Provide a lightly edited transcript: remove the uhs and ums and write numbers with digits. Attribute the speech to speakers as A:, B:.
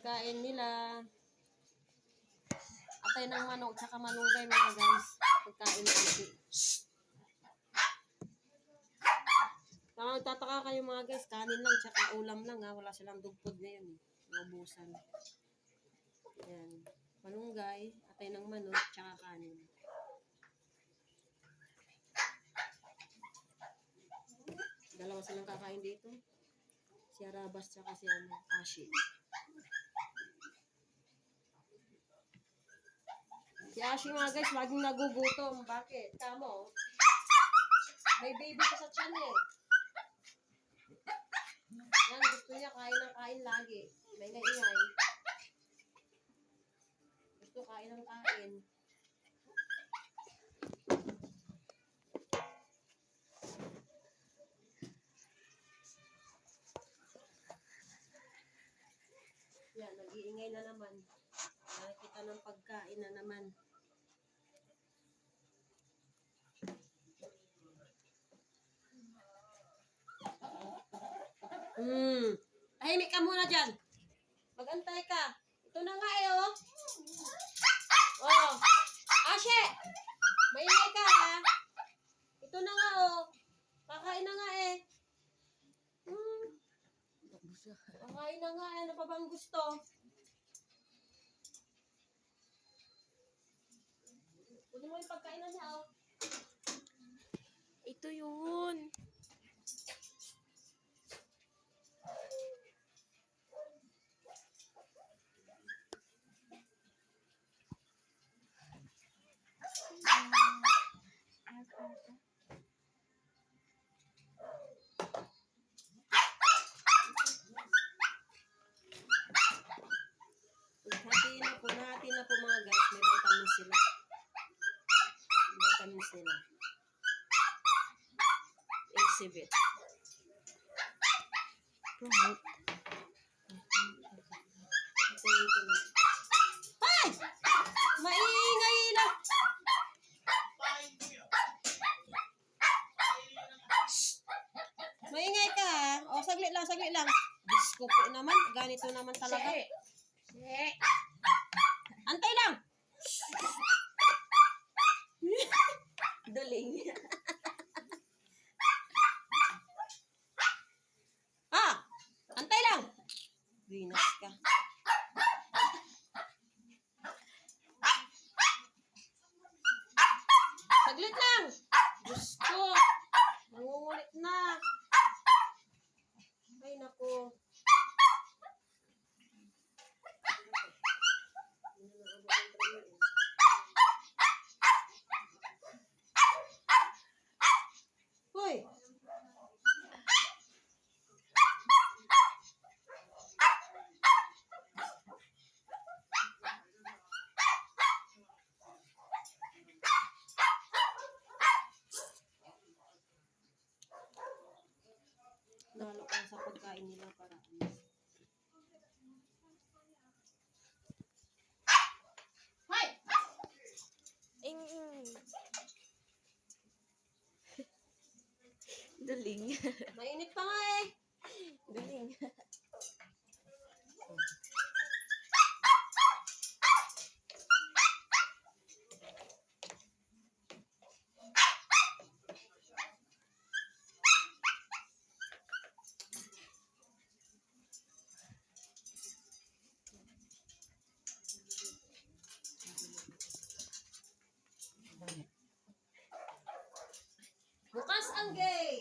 A: pagkain nila. Atay ng manok, tsaka malunggay mga guys. Pagkain nila. Kung tataka kayo mga guys, kanin lang, tsaka ulam lang ha. Wala silang dugpod ngayon eh. Naubusan. Ayan. Malunggay, atay ng manok, tsaka kanin. Dalawa silang kakain dito. Si Arabas tsaka si Ashi. Si Ashi mga guys, laging nagugutom. Bakit? Kamo? May baby ka sa tiyan eh. Yan, gusto niya kain ng kain lagi. May ingay. Gusto kain ng kain. Yan, nag-iingay na naman. Nakikita ng pagkain na naman. Tahimik ka muna dyan. Magantay ka. Ito na nga eh, oh. Oh. Ashe! Maingay ka, ha? Ito na nga, oh. Kakain na nga eh. Kakain na nga eh. Ano pa bang gusto? Kunin mo yung pagkain na niya, oh.
B: Ito yun.
A: Hati na po mga guys. May vitamins sila. May vitamins nila. Exhibit.
B: Promote.
A: Ay! Maingay lang! Maingay ka ha? O, saglit lang, saglit lang. Diyos ko po naman. Ganito naman talaga. Antay lang!
B: Duling.
A: Antay lang! Vinas ka. Saglit lang! Diyos ko! Nangungulit na. Ay, naku. Hoy! Lalo ka sa pagkain nila para Hoy!
B: Duling.
A: Mainit pa nga eh.
B: Duling.
A: Bukas ang gate.